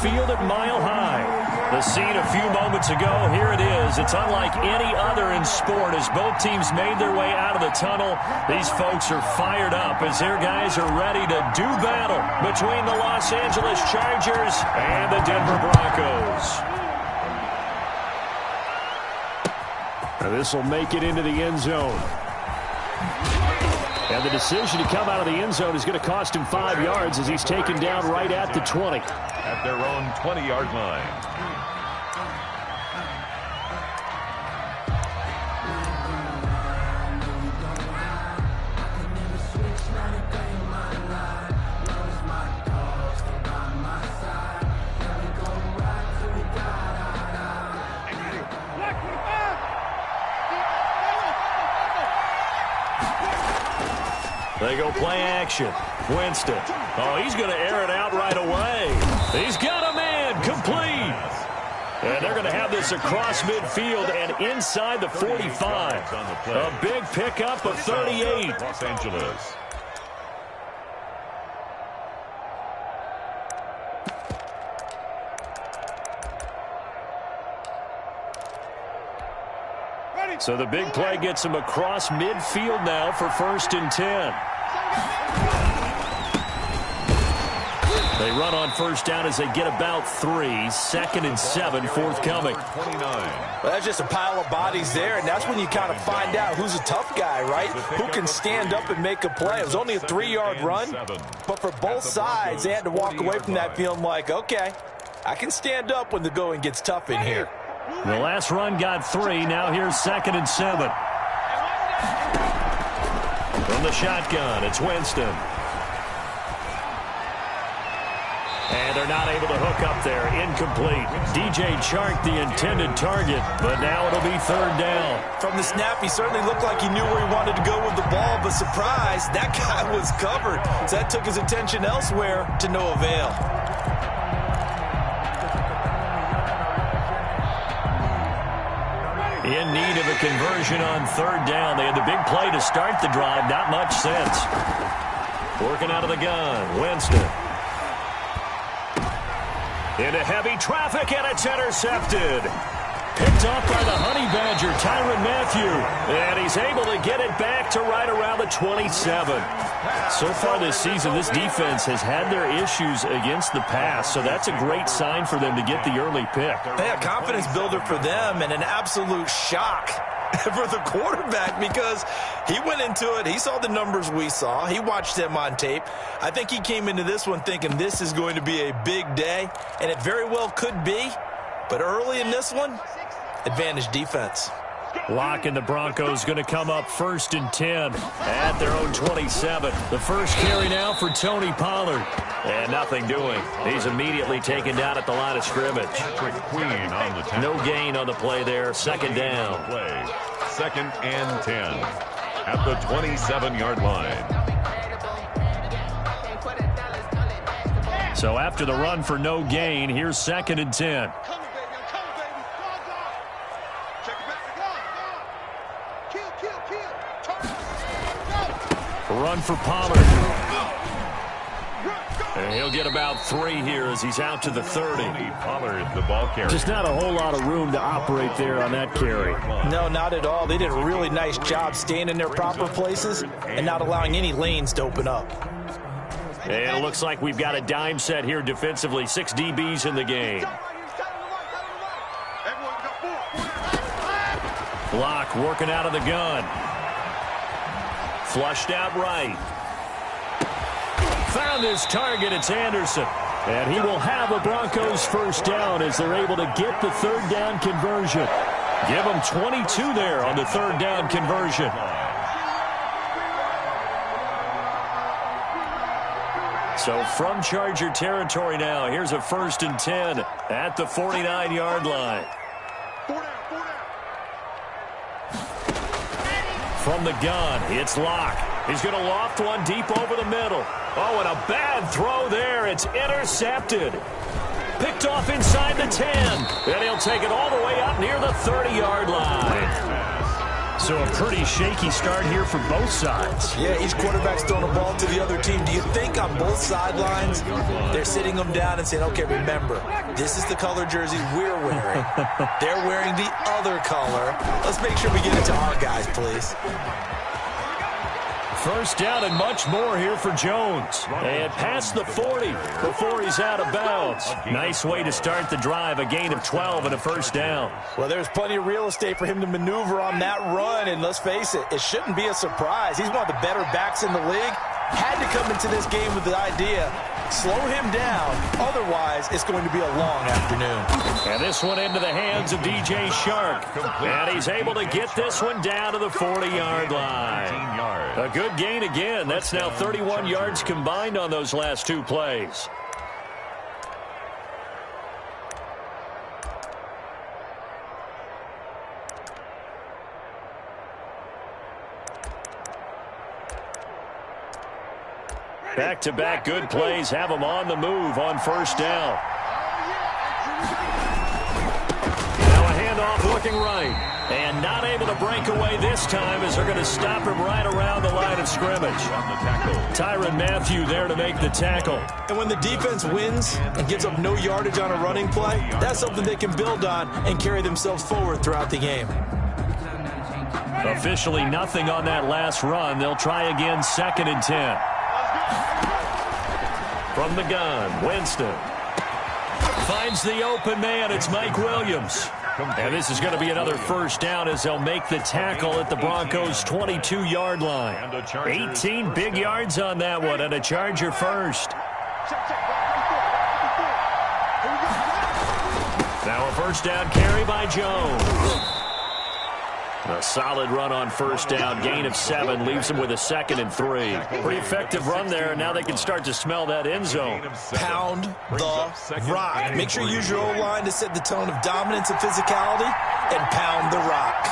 field at Mile High. The scene a few moments ago, here it is. It's unlike any other in sport as both teams made their way out of the tunnel. These folks are fired up as their guys are ready to do battle between the Los Angeles Chargers and the Denver Broncos. This will make it into the end zone. And the decision to come out of the end zone is going to cost him 5 yards as he's taken down right at the 20. At their own 20-yard line. They go play action. Winston. Oh, he's going to air it out right away. He's got a man complete. And they're going to have this across midfield and inside the 45. A big pickup of 38. Los Angeles. So the big play gets him across midfield now for 1st and 10. They run on 1st down as they get about 3. 2nd and 7 forthcoming. Well, that's just a pile of bodies there, and that's when you kind of find out who's a tough guy, right? Who can stand up and make a play. It was only a 3-yard run, but for both sides, they had to walk away from that feeling like, okay, I can stand up when the going gets tough in here. The last run got 3. Now here's 2nd and 7. From the shotgun, it's Winston. And they're not able to hook up there. Incomplete. DJ Chark, the intended target, but now it'll be 3rd down. From the snap, he certainly looked like he knew where he wanted to go with the ball, but surprise, that guy was covered. So that took his attention elsewhere to no avail. In need of a conversion on 3rd down. They had the big play to start the drive. Not much sense. Working out of the gun. Winston. Into heavy traffic, and it's intercepted. Picked off by the Honey Badger, Tyrann Mathieu. And he's able to get it back to right around the 27. So far this season, this defense has had their issues against the pass, so that's a great sign for them to get the early pick. Yeah, confidence builder for them and an absolute shock for the quarterback because he went into it. He saw the numbers we saw. He watched them on tape. I think he came into this one thinking this is going to be a big day, and it very well could be. But early in this one, advantage defense. Locke and the Broncos going to come up 1st and 10 at their own 27. The first carry now for Tony Pollard. And nothing doing. He's immediately taken down at the line of scrimmage. No gain on the play there. 2nd down. 2nd and 10 at the 27-yard line. So after the run for no gain, here's 2nd and 10. Run for Pollard. And he'll get about 3 here as he's out to the 30. Pollard, the ball carrier. Just not a whole lot of room to operate there on that carry. No, not at all. They did a really nice job staying in their proper places and not allowing any lanes to open up. And it looks like we've got a dime set here defensively. 6 DBs in the game. Locke working out of the gun. Flushed out right. Found his target. It's Anderson. And he will have a Broncos 1st down as they're able to get the 3rd down conversion. Give them 22 there on the 3rd down conversion. So from Charger territory now, here's a 1st and 10 at the 49-yard line. From the gun, it's Locke. He's going to loft one deep over the middle. Oh, and a bad throw there. It's intercepted. Picked off inside the 10. And he'll take it all the way up near the 30-yard line. So a pretty shaky start here for both sides. Yeah, each quarterback's throwing a ball to the other team. Do you think on both sidelines they're sitting them down and saying, okay, remember, this is the color jersey we're wearing. They're wearing the other color. Let's make sure we get it to our guys, please. First down and much more here for Jones. And past the 40 before he's out of bounds. Nice way to start the drive, a gain of 12 and a first down. Well, there's plenty of real estate for him to maneuver on that run, and let's face it, it shouldn't be a surprise. He's one of the better backs in the league. Had to come into this game with the idea, slow him down, otherwise it's going to be a long afternoon. And this one into the hands of DJ Shark. And he's able to get this one down to the 40-yard line. A good gain again. That's now 31 yards combined on those last two plays. Back-to-back good plays have them on the move on first down. Now a handoff looking right. And not able to break away this time as they're going to stop him right around the line of scrimmage. Tyrann Mathieu there to make the tackle. And when the defense wins and gives up no yardage on a running play, that's something they can build on and carry themselves forward throughout the game. Officially nothing on that last run. They'll try again, 2nd and 10. From the gun, Winston finds the open man. It's Mike Williams. And this is going to be another first down as they'll make the tackle at the Broncos' 22-yard line. 18 big yards on that one, and a Charger first. Now a first down carry by Jones. A solid run on first down, gain of 7, leaves them with a 2nd and 3. Pretty effective run there, and now they can start to smell that end zone. Pound the rock. Make sure you use your O-line to set the tone of dominance and physicality, and pound the rock.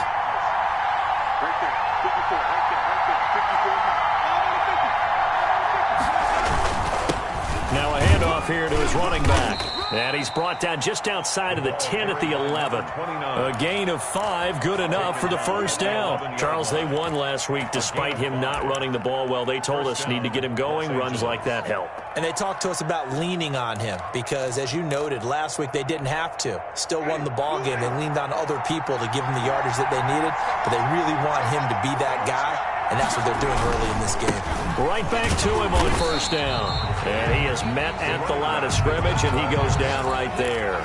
Now a handoff here to his running back. And he's brought down just outside of the 10 at the 11. A gain of 5, good enough for the first down. Charles, they won last week despite him not running the ball well. They told us need to get him going. Runs like that help. And they talked to us about leaning on him because, as you noted, last week they didn't have to. Still won the ball game. They leaned on other people to give him the yardage that they needed, but they really want him to be that guy, and that's what they're doing early in this game. Right back to him on first down. And he is met at the line of scrimmage, and he goes down right there.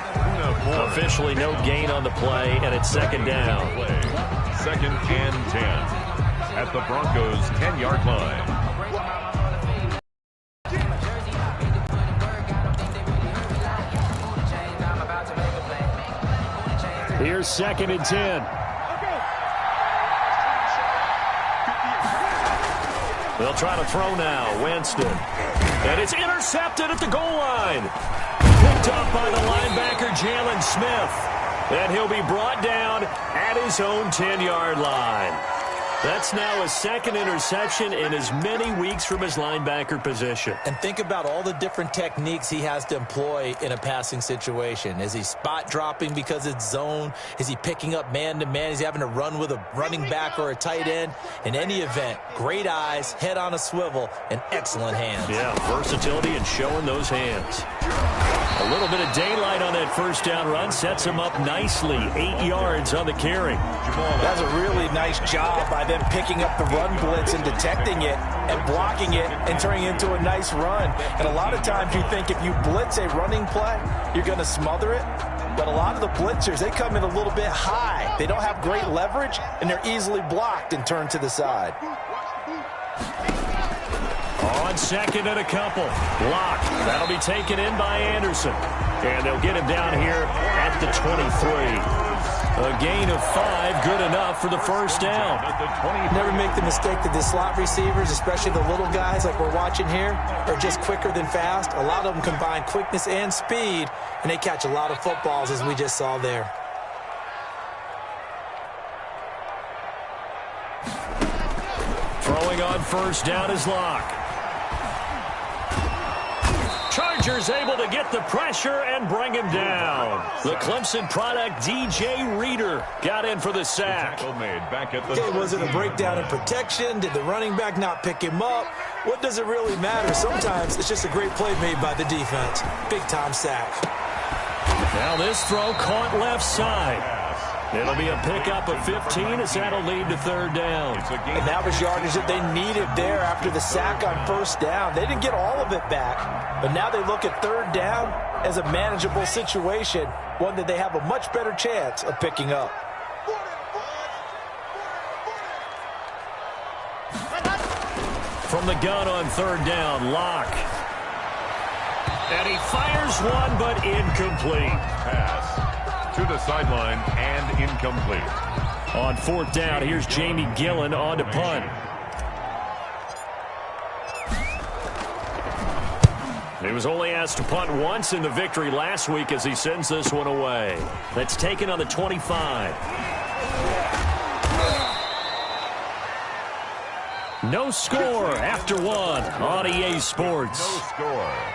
Officially no gain on the play, and it's 2nd down. 2nd and 10 at the Broncos' 10-yard line. Here's 2nd and 10. They'll try to throw now. Winston. And it's intercepted at the goal line. Picked up by the linebacker, Jalen Smith. And he'll be brought down at his own 10-yard line. That's now a 2nd interception in as many weeks from his linebacker position. And think about all the different techniques he has to employ in a passing situation. Is he spot dropping because it's zone? Is he picking up man-to-man? Is he having to run with a running back or a tight end? In any event, great eyes, head on a swivel, and excellent hands. Yeah, versatility and showing those hands. A little bit of daylight on that first down run sets him up nicely. 8 yards on the carry. That's a really nice job by them picking up the run blitz and detecting it and blocking it and turning it into a nice run. And a lot of times you think if you blitz a running play, you're going to smother it. But a lot of the blitzers, they come in a little bit high. They don't have great leverage, and they're easily blocked and turned to the side. On 2nd and a couple. Block. That'll be taken in by Anderson. And they'll get him down here at the 23. A gain of 5, good enough for the first down. Never make the mistake that the slot receivers, especially the little guys like we're watching here, are just quicker than fast. A lot of them combine quickness and speed, and they catch a lot of footballs, as we just saw there. Throwing on first down is Locke. Chargers able to get the pressure and bring him down. The Clemson product, DJ Reader, got in for the sack. Was it a breakdown in protection? Did the running back not pick him up? What does it really matter? Sometimes it's just a great play made by the defense. Big-time sack. Now this throw caught left side. It'll be a pickup of 15 as that'll lead to third down. And that was yardage that they needed there after the sack on first down. They didn't get all of it back, but now they look at third down as a manageable situation, one that they have a much better chance of picking up. From the gun on third down, Locke. And he fires one, but incomplete. Pass to the sideline and incomplete. On fourth down, here's Jamie Gillen on to punt. He was only asked to punt once in the victory last week as he sends this one away. That's taken on the 25. No score after one on EA Sports. No score.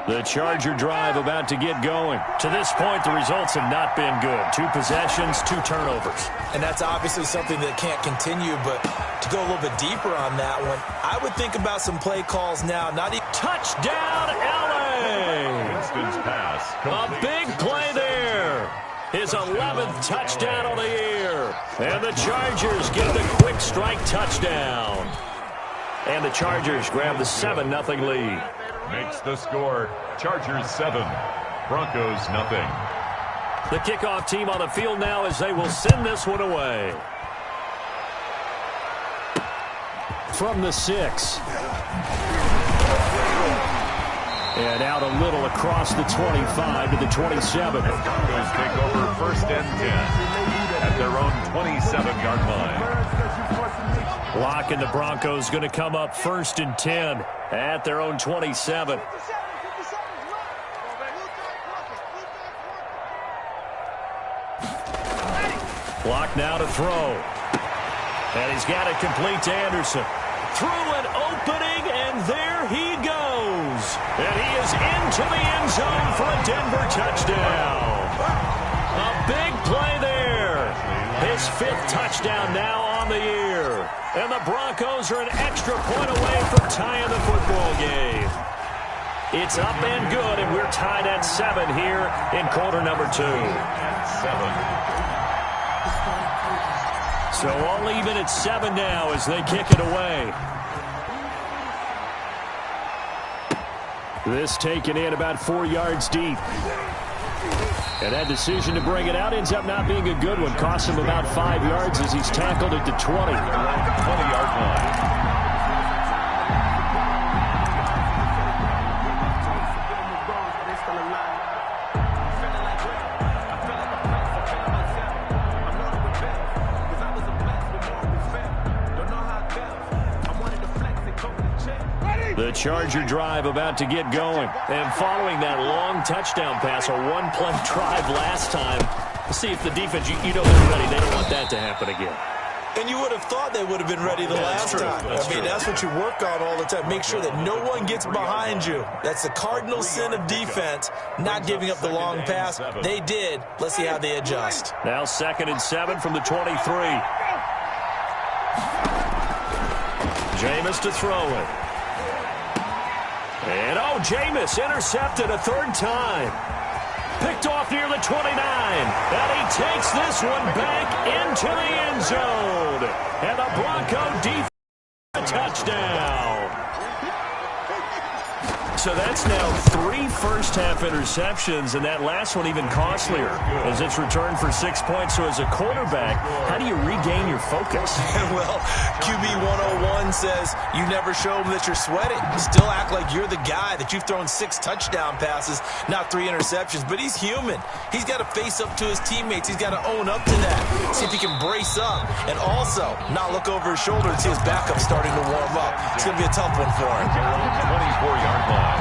The Charger drive about to get going. To this point, the results have not been good. 2 possessions, 2 turnovers. And that's obviously something that can't continue, but to go a little bit deeper on that one, I would think about some play calls now. Touchdown, L.A. Winston's pass. A big play there. His 11th touchdown of the year. And the Chargers get the quick strike touchdown. And the Chargers grab the 7-0 lead. Makes the score. Chargers 7, Broncos nothing. The kickoff team on the field now as they will send this one away. From the 6. And out a little across the 25 to the 27. The Broncos take over first and 10 at their own 27-yard line. Locke and the Broncos going to come up first and 10 at their own 27. Locke now to throw. And he's got it complete to Anderson. Through an opening, and there he goes. And he is into the end zone for a Denver touchdown. A big play there. His 5th touchdown now on the year. And the Broncos are an extra point away from tying the football game. It's up and good, and we're tied at 7 here in quarter number 2. 7. So all even at 7 now as they kick it away. This taken in about 4 yards deep. And that decision to bring it out ends up not being a good one. Costs him about 5 yards as he's tackled at the 20. 20-yard line. The Charger drive about to get going. And following that long touchdown pass, a one-play drive last time, let's see if the defense, you know they're ready. They don't want that to happen again. And you would have thought they would have been ready the last time. That's what you work on all the time. Make sure that no one gets behind you. That's the cardinal sin of defense, not giving up the long pass. They did. Let's see how they adjust. Now 2nd and 7 from the 23. Jameis to throw it. And, Jameis intercepted a 3rd time. Picked off near the 29. And he takes this one back into the end zone. And the Bronco defense a touchdown. So that's now 3 first-half interceptions, and that last one even costlier as it's returned for 6 points. So as a quarterback, how do you regain your focus? Well, QB 101 says you never show them that you're sweating. Still act like you're the guy, that you've thrown 6 touchdown passes, not 3 interceptions. But he's human. He's got to face up to his teammates. He's got to own up to that. See if he can brace up and also not look over his shoulder and see his backup starting to warm up. It's going to be a tough one for him. 24-yard line.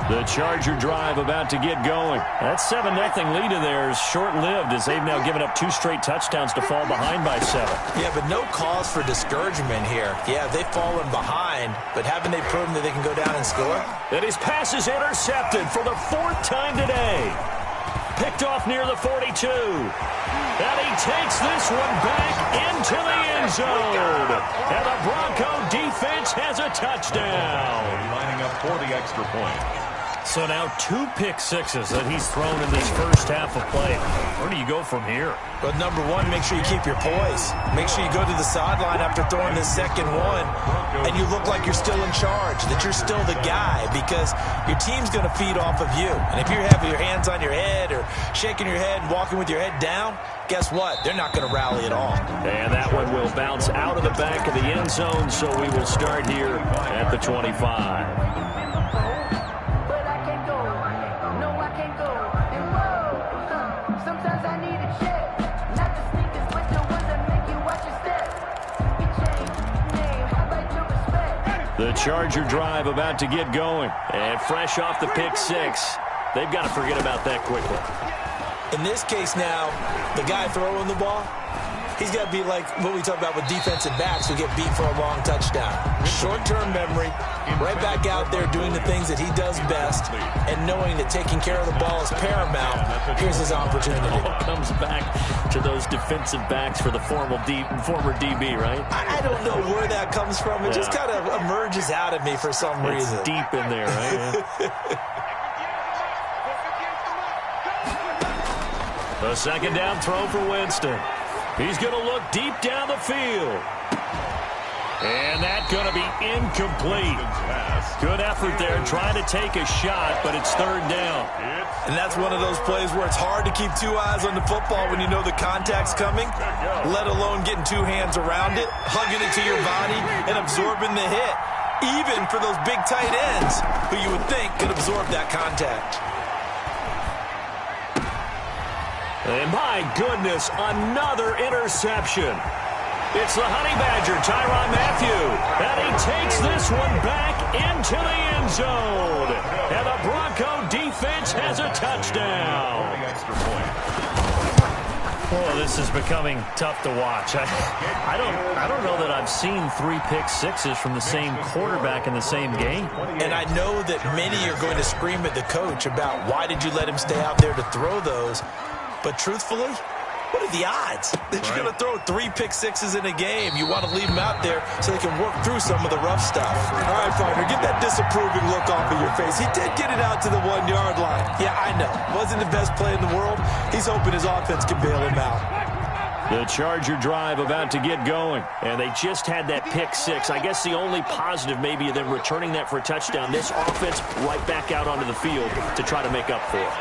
The Charger drive about to get going. That 7-0 lead of theirs short-lived as they've now given up 2 straight touchdowns to fall behind by 7. Yeah, but no cause for discouragement here. Yeah, they've fallen behind, but haven't they proven that they can go down and score? And his pass is intercepted for the 4th time today. Picked off near the 42. And he takes this one back into the end zone. And the Bronco defense has a touchdown. Lining up for the extra point. So now 2 pick sixes that he's thrown in this first half of play. Where do you go from here? But number one, make sure you keep your poise. Make sure you go to the sideline after throwing this second one, and you look like you're still in charge, that you're still the guy, because your team's going to feed off of you. And if you're having your hands on your head or shaking your head and walking with your head down, guess what? They're not going to rally at all. And that one will bounce out of the back of the end zone, so we will start here at the 25. The Charger drive about to get going. And fresh off the pick 6. They've got to forget about that quickly. In this case now, the guy throwing the ball, he's got to be like what we talk about with defensive backs who get beat for a long touchdown. Short-term memory, right back out there doing the things that he does best, and knowing that taking care of the ball is paramount. Here's his opportunity. Comes back to those defensive backs for the former DB, right? I don't know where that comes from. It just kind of emerges out of me for some reason. It's deep in there, right? The second down throw for Winston. He's going to look deep down the field. And that's going to be incomplete. Good effort there trying to take a shot, but it's 3rd down. And that's one of those plays where it's hard to keep 2 eyes on the football when you know the contact's coming, let alone getting 2 hands around it, hugging it to your body, and absorbing the hit, even for those big tight ends who you would think could absorb that contact. And my goodness, another interception. It's the Honey Badger, Tyrann Mathieu. And he takes this one back into the end zone. And the Bronco defense has a touchdown. Oh, this is becoming tough to watch. I don't know that I've seen 3 pick sixes from the same quarterback in the same game. And I know that many are going to scream at the coach about why did you let him stay out there to throw those. But truthfully, what are the odds that you're going to throw 3 pick sixes in a game? You want to leave them out there so they can work through some of the rough stuff. All right, partner, get that disapproving look off of your face. He did get it out to the 1-yard line. Yeah, I know. Wasn't the best play in the world. He's hoping his offense can bail him out. The Charger drive about to get going. And they just had that pick 6. I guess the only positive maybe of them returning that for a touchdown. This offense right back out onto the field to try to make up for it.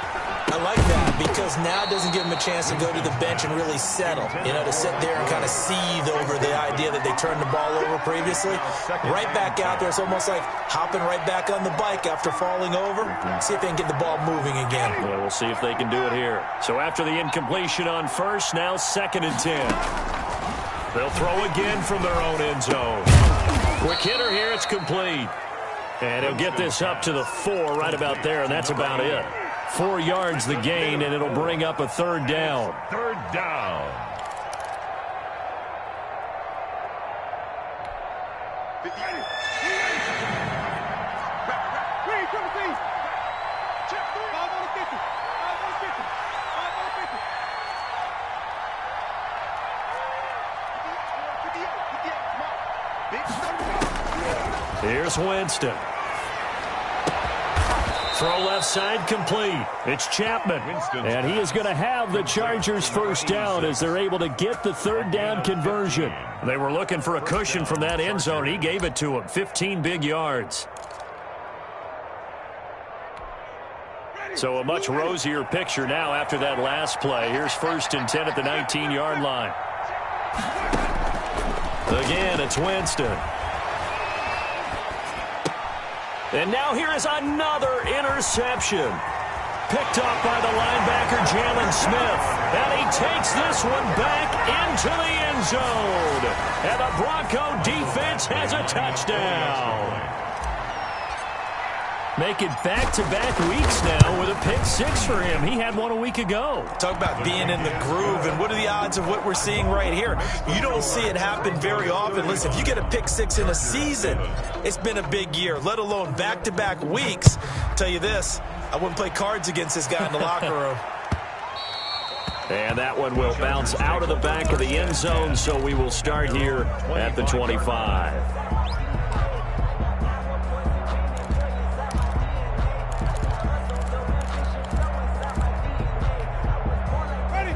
I like that because now it doesn't give them a chance to go to the bench and really settle, to sit there and kind of seethe over the idea that they turned the ball over previously. Right back out there, it's almost like hopping right back on the bike after falling over. See if they can get the ball moving again. Well, we'll see if they can do it here. So after the incompletion on first, now 2nd and 10. They'll throw again from their own end zone. Quick hitter here, it's complete. And he'll get this up to the 4 right about there, and that's about it. 4 yards the gain, and it'll bring up a 3rd down. 3rd down. Here's Winston. Throw left side complete. It's Chapman. And he is going to have the Chargers first down as they're able to get the 3rd down conversion. They were looking for a cushion from that end zone. He gave it to him. 15 big yards. So a much rosier picture now after that last play. Here's 1st and 10 at the 19-yard line. Again, it's Winston. And now here is another interception. Picked off by the linebacker, Jalen Smith. And he takes this one back into the end zone. And the Bronco defense has a touchdown. Make it back-to-back weeks now with a pick six for him. He had one a week ago. Talk about being in the groove, and what are the odds of what we're seeing right here? You don't see it happen very often. Listen, if you get a pick six in a season, it's been a big year, let alone back-to-back weeks. Tell you this, I wouldn't play cards against this guy in the locker room. And that one will bounce out of the back of the end zone, so we will start here at the 25.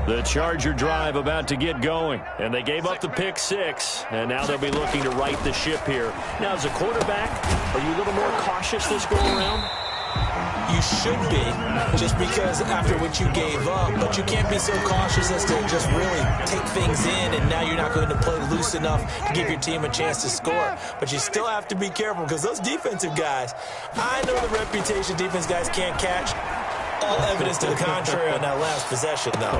The Charger drive about to get going, and they gave up the pick six, and now they'll be looking to right the ship here. Now, as a quarterback, are you a little more cautious this go-around? You should be, just because after what you gave up, but you can't be so cautious as to just really take things in, and now you're not going to play loose enough to give your team a chance to score. But you still have to be careful, because those defensive guys, I know the reputation defense guys can't catch. All evidence to the contrary on that last possession, though.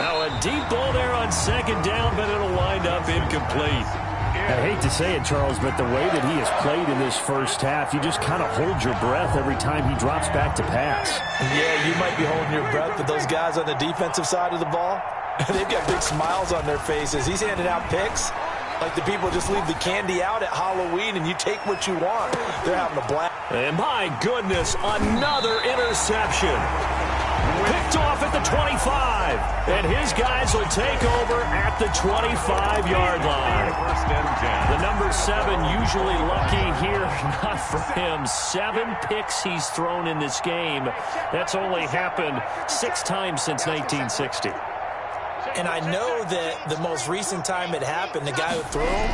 Now a deep ball there on second down, but it'll wind up incomplete. I hate to say it, Charles, but the way that he has played in this first half, you just kind of hold your breath every time he drops back to pass. Yeah, you might be holding your breath, but those guys on the defensive side of the ball, they've got big smiles on their faces. He's handing out picks like the people just leave the candy out at Halloween and you take what you want. They're having a blast. And my goodness, another interception. Picked off at the 25. And his guys will take over at the 25-yard line. The number 7 usually lucky here. Not for him. 7 picks he's thrown in this game. That's only happened 6 times since 1960. And I know that the most recent time it happened, the guy who threw him,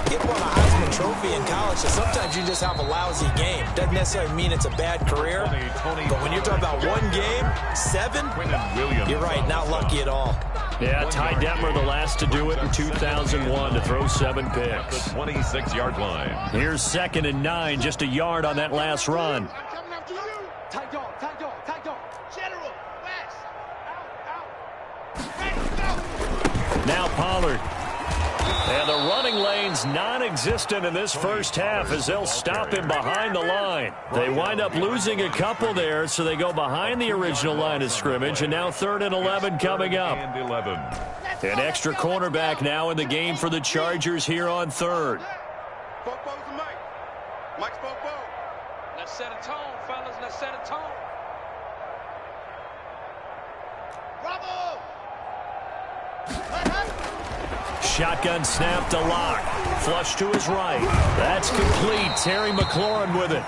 he won a Heisman Trophy in college, so sometimes you just have a lousy game. Doesn't necessarily mean it's a bad career, but when you're talking about one game, 7, you're right, not lucky at all. Yeah, Ty Detmer, the last to do it in 2001, to throw 7 picks. The 26-yard line. Here's 2nd and 9, just a yard on that last run. Now Pollard. And the running lane's non-existent in this first half as they'll stop him behind the line. They wind up losing a couple there, so they go behind the original line of scrimmage, and now 3rd and 11 coming up. And 11. An extra cornerback now in the game for the Chargers here on 3rd. Mike's Bobo. Let's set a tone, fellas. Let's set a tone. Bravo! Shotgun snap to Lock. Flush to his right. That's complete. Terry McLaurin with it.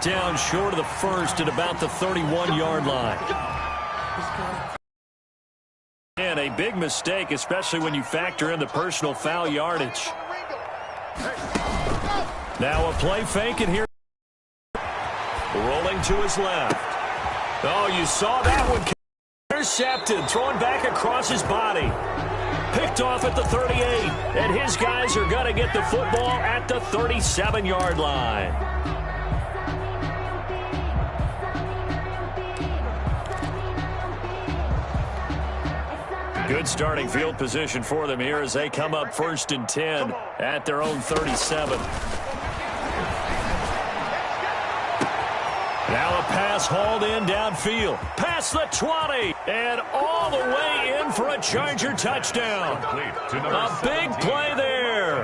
Down short of the first at about the 31-yard line. And a big mistake, especially when you factor in the personal foul yardage. Now a play fake, and here. Rolling to his left. Oh, you saw that one. Intercepted, throwing back across his body. Picked off at the 38, and his guys are going to get the football at the 37-yard line. Good starting field position for them here as they come up 1st and 10 at their own 37. Now a pass hauled in downfield. Past the 20. And all the way in for a Charger touchdown. A big play there.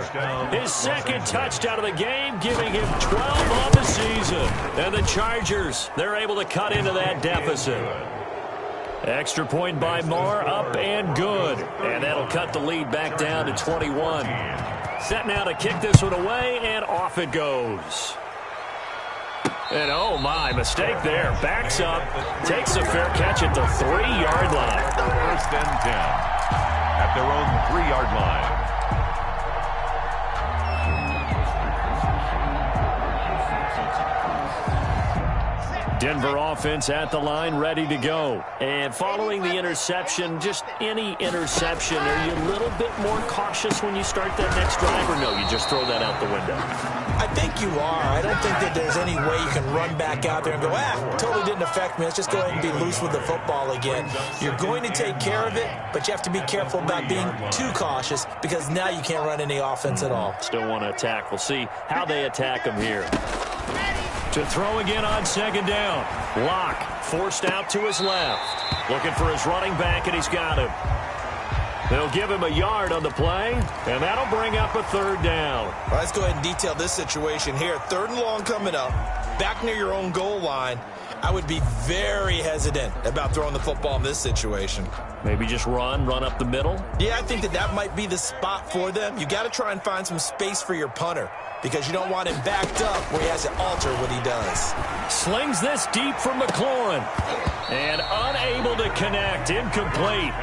His 2nd touchdown of the game, giving him 12 on the season. And the Chargers, they're able to cut into that deficit. Extra point by Marr, up and good. And that'll cut the lead back down to 21. Set now to kick this one away, and off it goes. And oh my, mistake there. Backs up, takes a fair catch at the 3-yard line. 1st and 10 at their own 3-yard line. Denver offense at the line, ready to go. And following the interception, just any interception, are you a little bit more cautious when you start that next drive, or no, you just throw that out the window? I think you are. I don't think that there's any way you can run back out there and go, totally didn't affect me. Let's just go ahead and be loose with the football again. You're going to take care of it, but you have to be careful about being too cautious because now you can't run any offense at all. Still want to attack. We'll see how they attack them here. Ready? To throw again on second down. Locke forced out to his left. Looking for his running back, and he's got him. They'll give him a yard on the play, and that'll bring up a third down. Well, let's go ahead and detail this situation here. 3rd and long coming up, back near your own goal line. I would be very hesitant about throwing the football in this situation. Maybe just run up the middle? Yeah, I think that might be the spot for them. You got to try and find some space for your punter because you don't want him backed up where he has to alter what he does. Slings this deep for McLaurin. And unable to connect. Incomplete.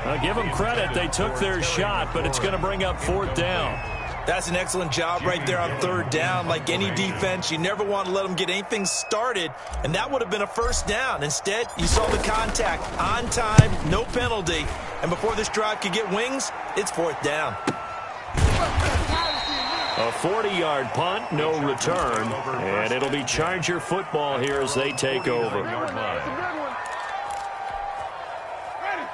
I'll give them credit. They took their shot, but it's going to bring up 4th down. That's an excellent job right there on 3rd down. Like any defense, you never want to let them get anything started, and that would have been a 1st down. Instead, you saw the contact on time, no penalty, and before this drive could get wings, it's 4th down. A 40-yard punt, no return, and it'll be Charger football here as they take over.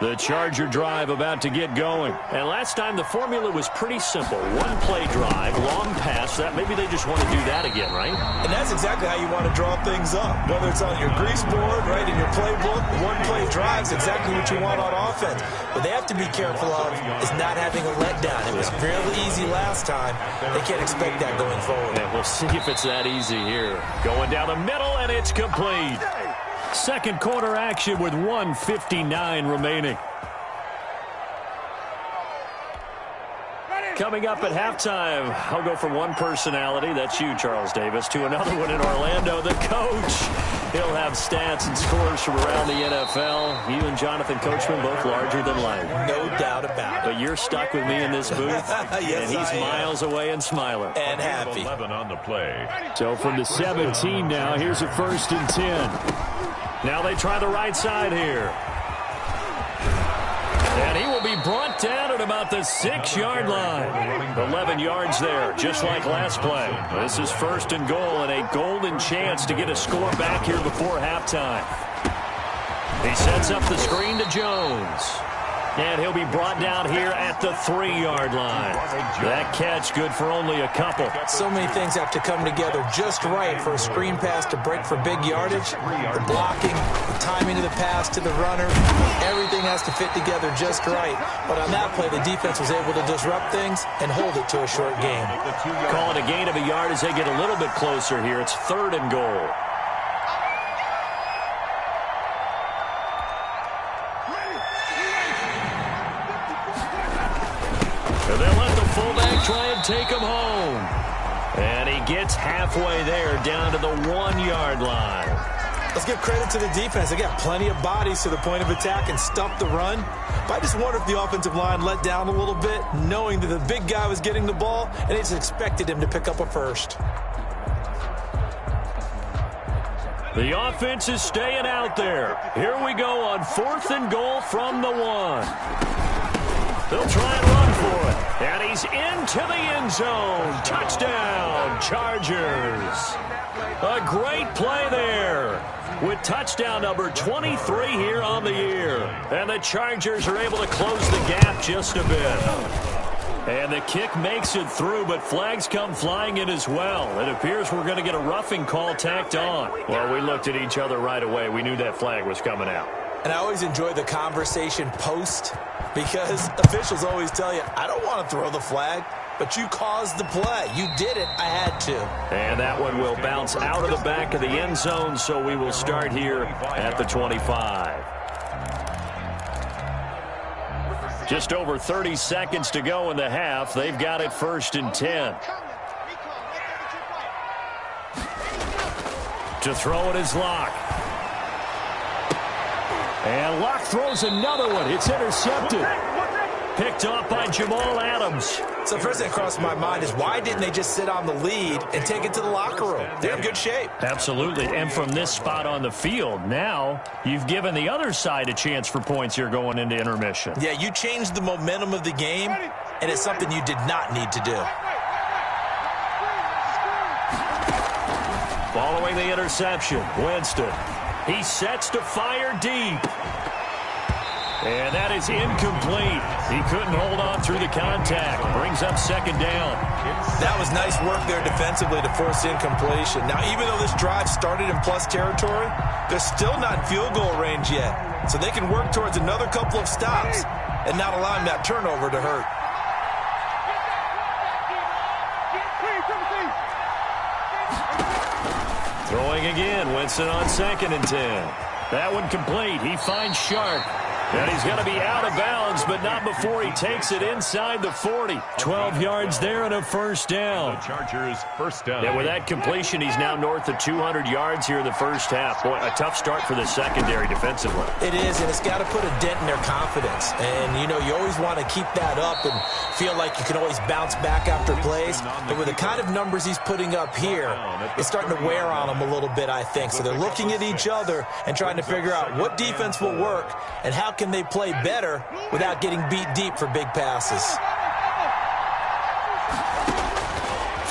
The Charger drive about to get going. And last time the formula was pretty simple. 1-play drive, long pass. That maybe they just want to do that again, right? And that's exactly how you want to draw things up. Whether it's on your grease board, right, in your playbook, 1-play drives, exactly what you want on offense. What they have to be careful of is not having a letdown. It was fairly easy last time. They can't expect that going forward. And we'll see if it's that easy here. Going down the middle, and it's complete. Second quarter action with 1:59 remaining. Coming up at halftime, I'll go from one personality, that's you, Charles Davis, to another one in Orlando, the coach. He'll have stats and scores from around the NFL. You and Jonathan Coachman both larger than life. No doubt about it. But you're stuck with me in this booth, yes, and he's miles away and smiling. And happy. 11 on the play. So from the 17 now, here's a 1st and 10. Now they try the right side here. And he will be brought down at about the 6-yard line. 11 yards there, just like last play. This is 1st and goal and a golden chance to get a score back here before halftime. He sets up the screen to Jones. And he'll be brought down here at the 3-yard line. That catch good for only a couple. So many things have to come together just right for a screen pass to break for big yardage. The blocking, the timing of the pass to the runner, everything has to fit together just right. But on that play, the defense was able to disrupt things and hold it to a short game. Call it a gain of a yard as they get a little bit closer here. It's 3rd and goal. And they'll let the fullback try and take him home. And he gets halfway there, down to the 1-yard line. Let's give credit to the defense. They got plenty of bodies to the point of attack and stuffed the run. But I just wonder if the offensive line let down a little bit, knowing that the big guy was getting the ball, and they just expected him to pick up a 1st. The offense is staying out there. Here we go on 4th and goal from the 1. They'll try and run for it. And he's into the end zone. Touchdown, Chargers. A great play there with touchdown number 23 here on the year. And the Chargers are able to close the gap just a bit. And the kick makes it through, but flags come flying in as well. It appears we're going to get a roughing call tacked on. Well, we looked at each other right away. We knew that flag was coming out. And I always enjoy the conversation post because officials always tell you, I don't want to throw the flag, but you caused the play. You did it. I had to. And that one will bounce out of the back of the end zone, so we will start here at the 25. Just over 30 seconds to go in the half. They've got it 1st and 10. To throw it is Locke. And Locke throws another one. It's intercepted. Picked off by Jamal Adams. So first thing that crossed my mind is why didn't they just sit on the lead and take it to the locker room? They're in good shape. Absolutely. And from this spot on the field, now you've given the other side a chance for points here going into intermission. Yeah, you changed the momentum of the game, and it's something you did not need to do. Following the interception, Winston. He sets to fire deep. And that is incomplete. He couldn't hold on through the contact. Brings up second down. That was nice work there defensively to force incompletion. Now, even though this drive started in plus territory, they're still not in field goal range yet. So they can work towards another couple of stops and not allowing that turnover to hurt. Throwing again, Winston on 2nd and 10. That one complete. He finds Sharp. And he's going to be out of bounds, but not before he takes it inside the 40. 12 yards there and a first down. The Chargers first down. And with that completion, he's now north of 200 yards here in the first half. Boy, a tough start for the secondary defensively. It is, and it's got to put a dent in their confidence. And, you know, you always want to keep that up and feel like you can always bounce back after plays. But with the kind of numbers he's putting up here, it's starting to wear on them a little bit, I think. So they're looking at each other and trying to figure out what defense will work and how can they play better without getting beat deep for big passes.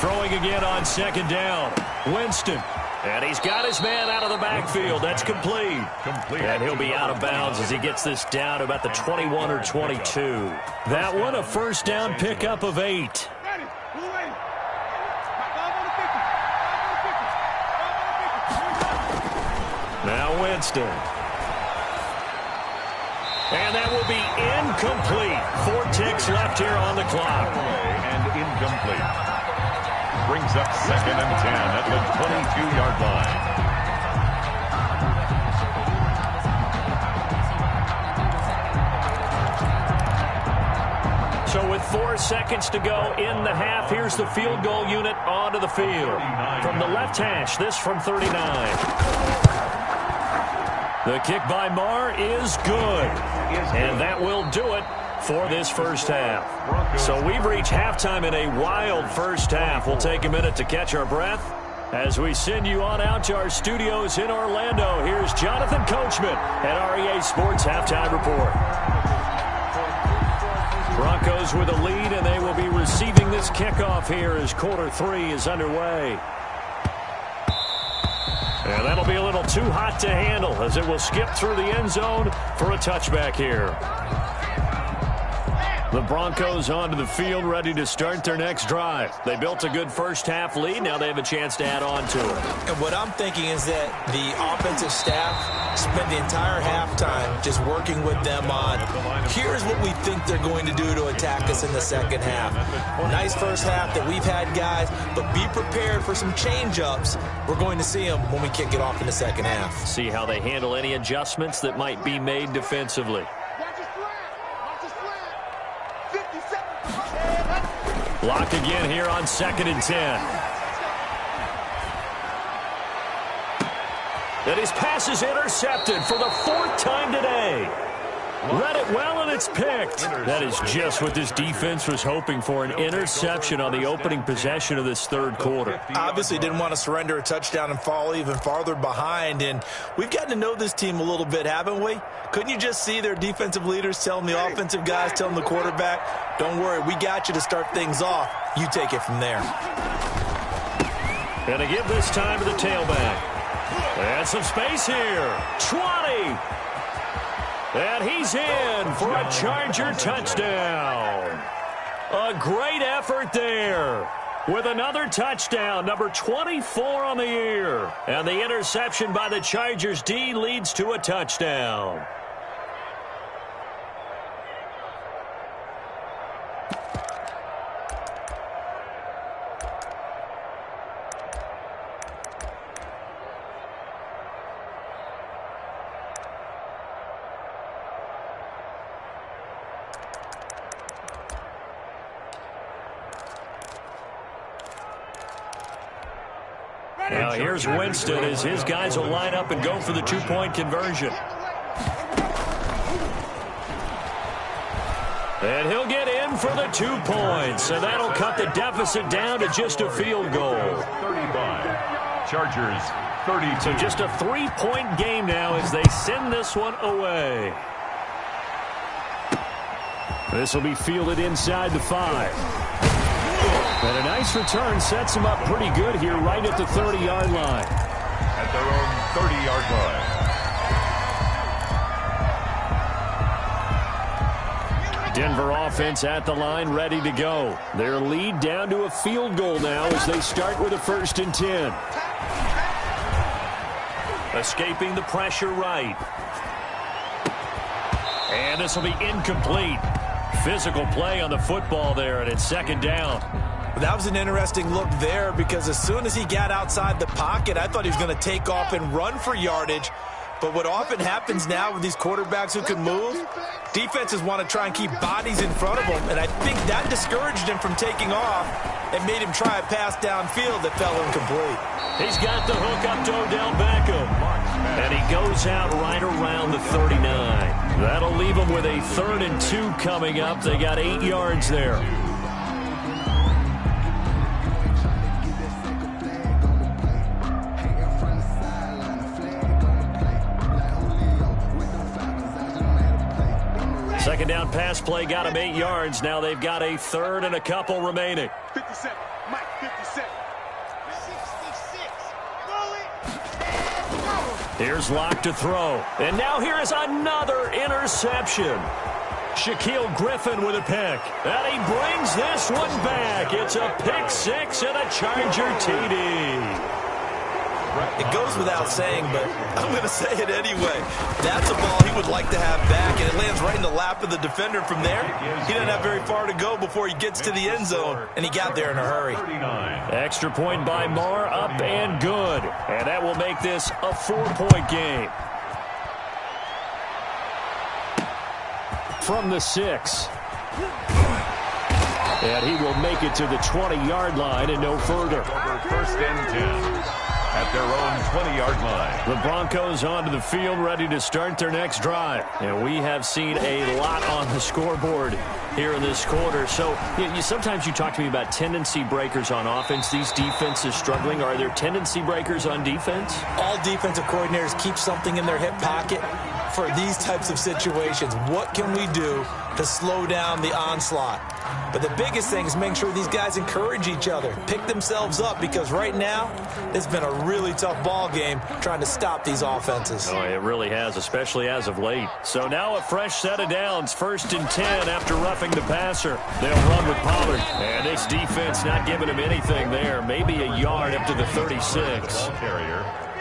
Throwing again on 2nd down. Winston. And he's got his man out of the backfield. That's complete. And he'll be out of bounds as he gets this down to about the 21 or 22. That one, a first down pickup of 8. Now Winston. And that will be incomplete. 4 ticks left here on the clock. And incomplete. Brings up 2nd and 10 at the 22-yard line. So with 4 seconds to go in the half, here's the field goal unit onto the field. From the left hash, this from 39. The kick by Marr is good. And that will do it for this first half. So we've reached halftime in a wild first half. We'll take a minute to catch our breath as we send you on out to our studios in Orlando. Here's Jonathan Coachman at REA Sports Halftime Report. Broncos with a lead, and they will be receiving this kickoff here as quarter 3 is underway. And that'll be a little too hot to handle as it will skip through the end zone for a touchback here. The Broncos onto the field ready to start their next drive. They built a good first half lead. Now they have a chance to add on to it. And what I'm thinking is that the offensive staff spent the entire halftime just working with them on, here's what we think they're going to do to attack us in the second half. Nice first half that we've had, guys, but be prepared for some change-ups. We're going to see them when we kick it off in the second half. See how they handle any adjustments that might be made defensively. Block again here on 2nd and 10. And his pass is intercepted for the 4th time today. Read it well, and it's picked. That is just what this defense was hoping for, an interception on the opening possession of this third quarter. Obviously didn't want to surrender a touchdown and fall even farther behind, and we've gotten to know this team a little bit, haven't we? Couldn't you just see their defensive leaders telling the offensive guys, telling the quarterback, don't worry, we got you to start things off. You take it from there. And to give this time to the tailback. And some space here. 20. And he's in for a Charger touchdown. A great effort there with another touchdown, number 24 on the year. And the interception by the Chargers D leads to a touchdown. Now here's Winston as his guys will line up and go for the 2-point conversion. And he'll get in for the 2 points. And that'll cut the deficit down to just a field goal. 35. Chargers 32. So just a 3-point game now as they send this one away. This will be fielded inside the 5. And a nice return sets him up pretty good here right at the 30-yard line. At their own 30-yard line. Denver offense at the line, ready to go. Their lead down to a field goal now as they start with a 1st and 10. Escaping the pressure right. And this will be incomplete. Physical play on the football there, and it's 2nd down. That was an interesting look there because as soon as he got outside the pocket, I thought he was going to take off and run for yardage. But what often happens now with these quarterbacks who can move, defenses want to try and keep bodies in front of them, and I think that discouraged him from taking off and made him try a pass downfield that fell incomplete. He's got the hook up to Odell Beckham, and he goes out right around the 39. That'll leave him with a 3rd and 2 coming up. They got 8 yards there. Second down pass play got him 8 yards. Now they've got a 3rd and a couple remaining. 57, Mike, 57. 66, Here's Locke to throw. And now here is another interception. Shaquille Griffin with a pick. And he brings this one back. It's a pick 6 and a Charger TD. It goes without saying, but I'm going to say it anyway. That's a ball he would like to have back, and it lands right in the lap of the defender from there. He doesn't have very far to go before he gets to the end zone, and he got there in a hurry. Extra point by Marr, up and good. And that will make this a 4-point game. From the 6. And he will make it to the 20-yard line and no further. 1st and 10. At their own 20-yard line. The Broncos onto the field, ready to start their next drive. And we have seen a lot on the scoreboard here in this quarter. So sometimes you talk to me about tendency breakers on offense. These defenses struggling. Are there tendency breakers on defense? All defensive coordinators keep something in their hip pocket for these types of situations. What can we do to slow down the onslaught? But the biggest thing is making sure these guys encourage each other, pick themselves up, because right now it's been a really tough ball game trying to stop these offenses. Oh, it really has, especially as of late. So now a fresh set of downs, 1st and 10 after roughing the passer. They'll run with Pollard. And this defense not giving him anything there, maybe a yard up to the 36.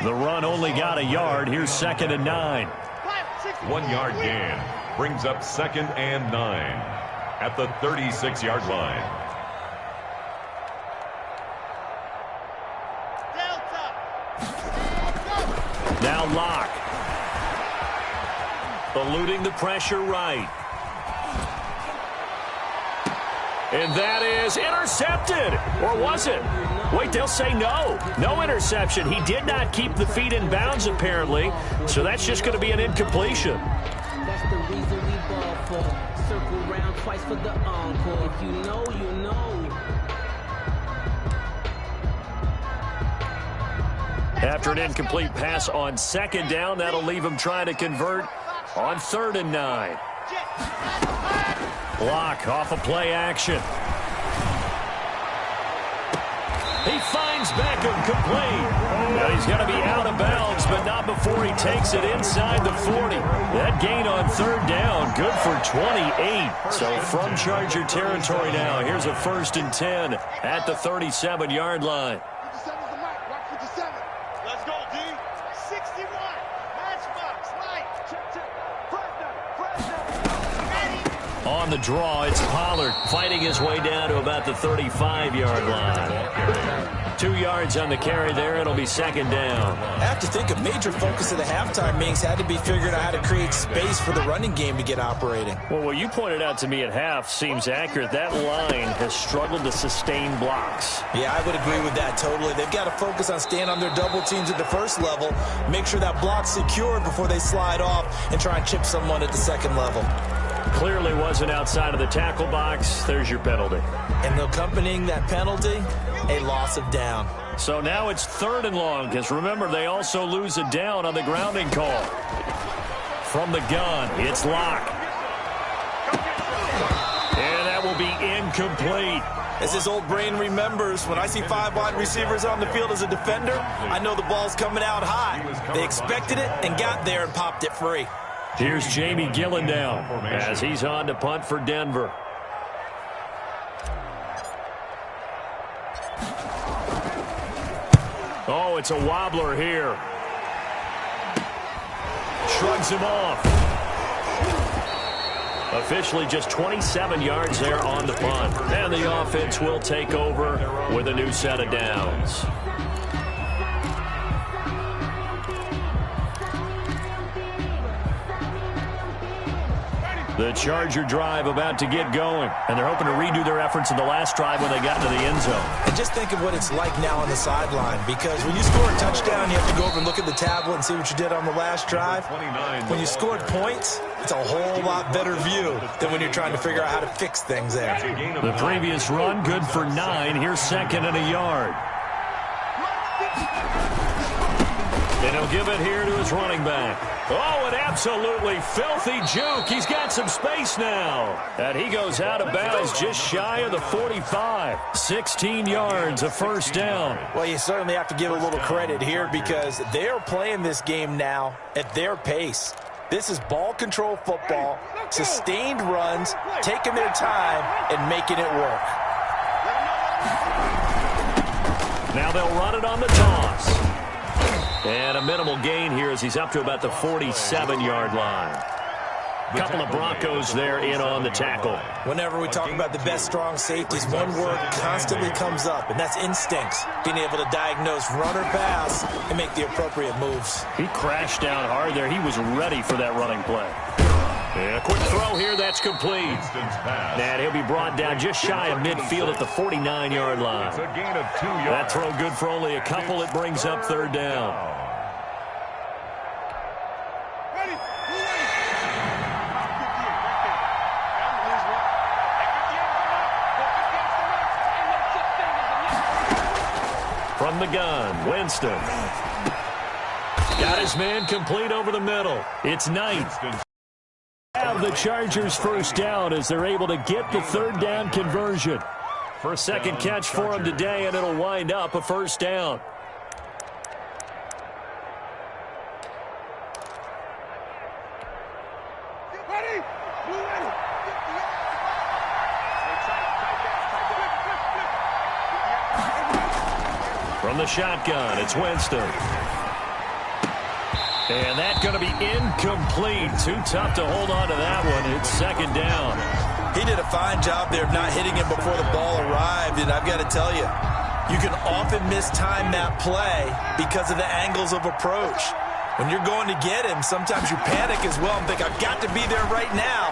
The run only got a yard. Here's 2nd and 9. 1-yard gain brings up 2nd and 9 at the 36-yard line. Now Locke. Eluding the pressure right. And that is intercepted. Or was it? Wait, they'll say no. No interception. He did not keep the feet in bounds, apparently. So that's just going to be an incompletion. That's the reason we ball for. Circle round twice for the encore. If you know, you know. After an incomplete pass on 2nd down, that'll leave him trying to convert on 3rd and 9. Block off a play action. He finds Beckham complete. Now he's going to be out of bounds, but not before he takes it inside the 40. That gain on 3rd down, good for 28. So from Charger territory now, here's a 1st and 10 at the 37-yard line. 57's the mark. Watch 57. Let's go, D. 61. Matchbox. Right. Press down. Ready. On the draw, it's Pollard fighting his way down to about the 35-yard line. 2 yards on the carry there. It'll be 2nd down. I have to think a major focus of the halftime meetings had to be figuring out how to create space for the running game to get operating. Well, what you pointed out to me at half seems accurate. That line has struggled to sustain blocks. Yeah, I would agree with that totally. They've got to focus on staying on their double teams at the first level, make sure that block's secured before they slide off and try and chip someone at the 2nd level. Clearly wasn't outside of the tackle box. There's your penalty. And accompanying that penalty, a loss of down. So now it's 3rd and long, because remember, they also lose a down on the grounding call. From the gun, it's Locke. And that will be incomplete. As his old brain remembers, when I see 5 wide receivers on the field as a defender, I know the ball's coming out high. They expected it and got there and popped it free. Here's Jamie Gillendown as he's on to punt for Denver. Oh, it's a wobbler here. Shrugs him off. Officially just 27 yards there on the punt. And the offense will take over with a new set of downs. The Charger drive about to get going. And they're hoping to redo their efforts in the last drive when they got into the end zone. And just think of what it's like now on the sideline. Because when you score a touchdown, you have to go over and look at the tablet and see what you did on the last drive. When you scored points, it's a whole lot better view than when you're trying to figure out how to fix things there. The previous run, good for 9. Here's second and a yard. And he'll give it here to his running back. Oh, an absolutely filthy juke. He's got some space now. And he goes out of bounds just shy of the 45. 16 yards, a first down. Well, you certainly have to give a little credit here because they're playing this game now at their pace. This is ball control football, sustained runs, taking their time, and making it work. Now they'll run it on the toss. And a minimal gain here as he's up to about the 47-yard line. A couple of Broncos there in on the tackle. Whenever we talk about the best strong safeties, one word constantly comes up, and that's instincts. Being able to diagnose run or pass and make the appropriate moves. He crashed down hard there. He was ready for that running play. And a quick throw here, that's complete. And he'll be brought down just shy of midfield at the 49-yard line. It's a gain of 2 yards. That throw good for only a couple. It brings up third down. From the gun, Winston. Got his man complete over the middle. It's ninth. Have the Chargers first down as they're able to get the third down conversion. For a second catch for him today, and it'll wind up a first down. From the shotgun, it's Winston. And that's going to be incomplete. Too tough to hold on to that one. It's second down. He did a fine job there of not hitting him before the ball arrived, and I've got to tell you, you can often mistime that play because of the angles of approach. When you're going to get him, sometimes you panic as well and think, I've got to be there right now.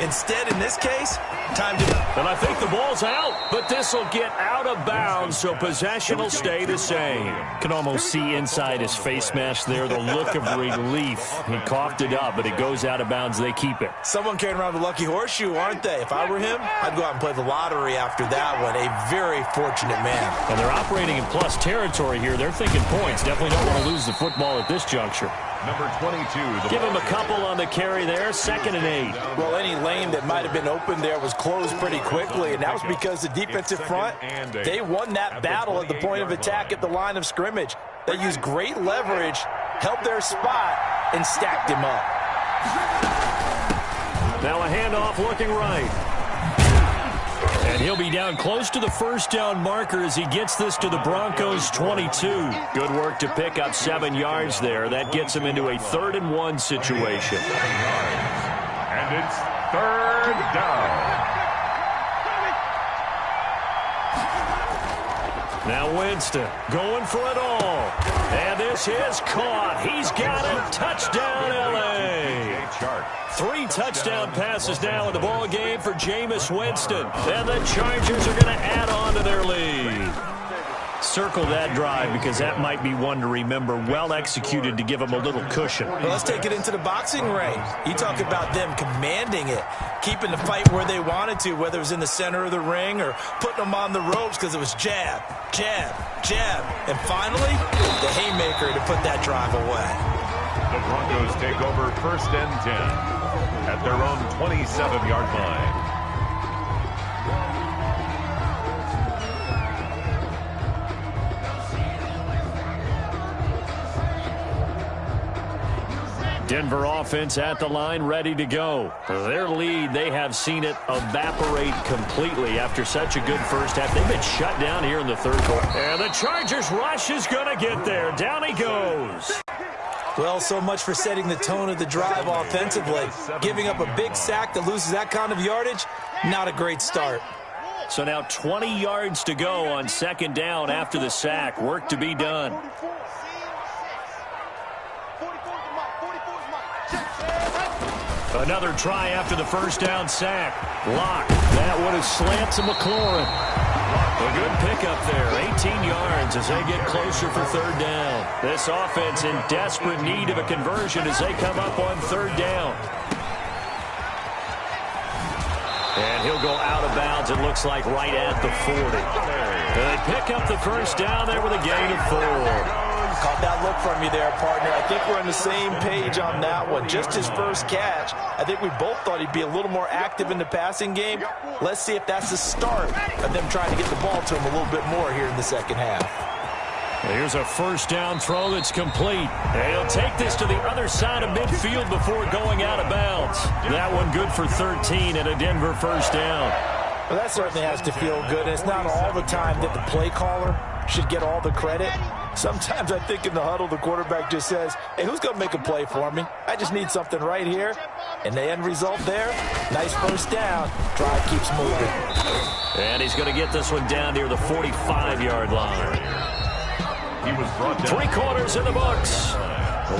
Instead, in this case, time to... And I think the ball's out, but this will get out of bounds, so possession will stay the same. Can almost see inside his face mask there, the look of relief. He coughed it up, but it goes out of bounds. They keep it. Someone carrying around the lucky horseshoe, aren't they? If I were him, I'd go out and play the lottery after that one. A very fortunate man. And they're operating in plus territory here. They're thinking points. Definitely don't want to lose the football at this juncture. Number 22. Give him a couple on the carry there. 2nd and 8. Well, any lane that might have been open there was closed pretty quickly, and that was because the defensive front, they won that battle at the point of attack at the line of scrimmage. They used great leverage, held their spot, and stacked him up. Now a handoff looking right. And he'll be down close to the first down marker as he gets this to the Broncos' 22. Good work to pick up 7 yards there. That gets him into a 3rd and 1 situation. And it's third down. Now Winston going for it all. And this is caught. He's got it. Touchdown, L.A. 3 touchdown passes now in the ball game for Jameis Winston. And the Chargers are going to add on to their lead. Circle that drive because that might be one to remember. Well executed to give them a little cushion. Well, let's take it into the boxing ring. You talk about them commanding it, keeping the fight where they wanted to, whether it was in the center of the ring or putting them on the ropes because it was jab, jab, jab. And finally, the haymaker to put that drive away. The Broncos take over 1st and 10 at their own 27-yard line. Denver offense at the line, ready to go. Their lead, they have seen it evaporate completely after such a good first half. They've been shut down here in the third quarter. And the Chargers rush is going to get there. Down he goes. Well, so much for setting the tone of the drive offensively. Giving up a big sack that loses that kind of yardage, not a great start. So now 20 yards to go on second down after the sack. Work to be done. Another try after the first down sack. Block. That one is slant to McLaurin. A good pickup there. 18 yards as they get closer for third down. This offense in desperate need of a conversion as they come up on third down. And he'll go out of bounds, it looks like, right at the 40. They pick up the first down there with a gain of 4. Caught that look from you there, partner. I think we're on the same page on that one. Just his first catch. I think we both thought he'd be a little more active in the passing game. Let's see if that's the start of them trying to get the ball to him a little bit more here in the second half. Here's a first down throw that's complete. He'll take this to the other side of midfield before going out of bounds. That one good for 13 and a Denver first down. Well, that certainly has to feel good. And it's not all the time that the play caller should get all the credit. Sometimes I think in the huddle, the quarterback just says, hey, who's going to make a play for me? I just need something right here. And the end result there, nice first down. Drive keeps moving. And he's going to get this one down near the 45-yard line. He was brought down. 3 quarters in the books.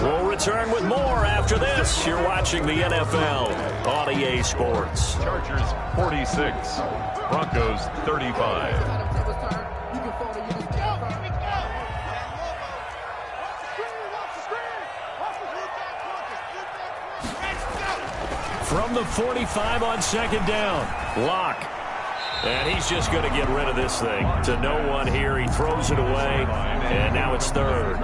We'll return with more after this. You're watching the NFL on EA Sports. Chargers 46, Broncos 35. From the 45 on second down, Locke. And he's just going to get rid of this thing to no one here. He throws it away, and now it's third.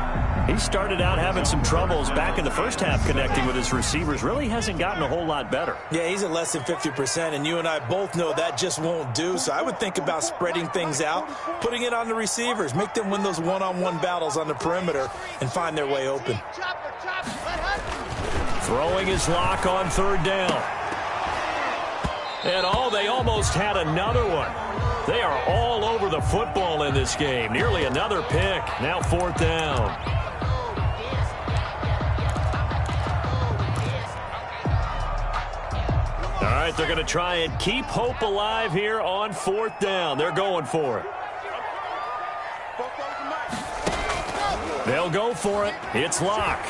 He started out having some troubles back in the first half connecting with his receivers. Really hasn't gotten a whole lot better. Yeah, he's at less than 50%, and you and I both know that just won't do. So I would think about spreading things out, putting it on the receivers, make them win those one-on-one battles on the perimeter and find their way open. Throwing his Lock on third down. And they almost had another one. They are all over the football in this game. Nearly another pick. Now fourth down. All right, they're going to try and keep hope alive here on fourth down. They're going for it. They'll go for it. It's Locke.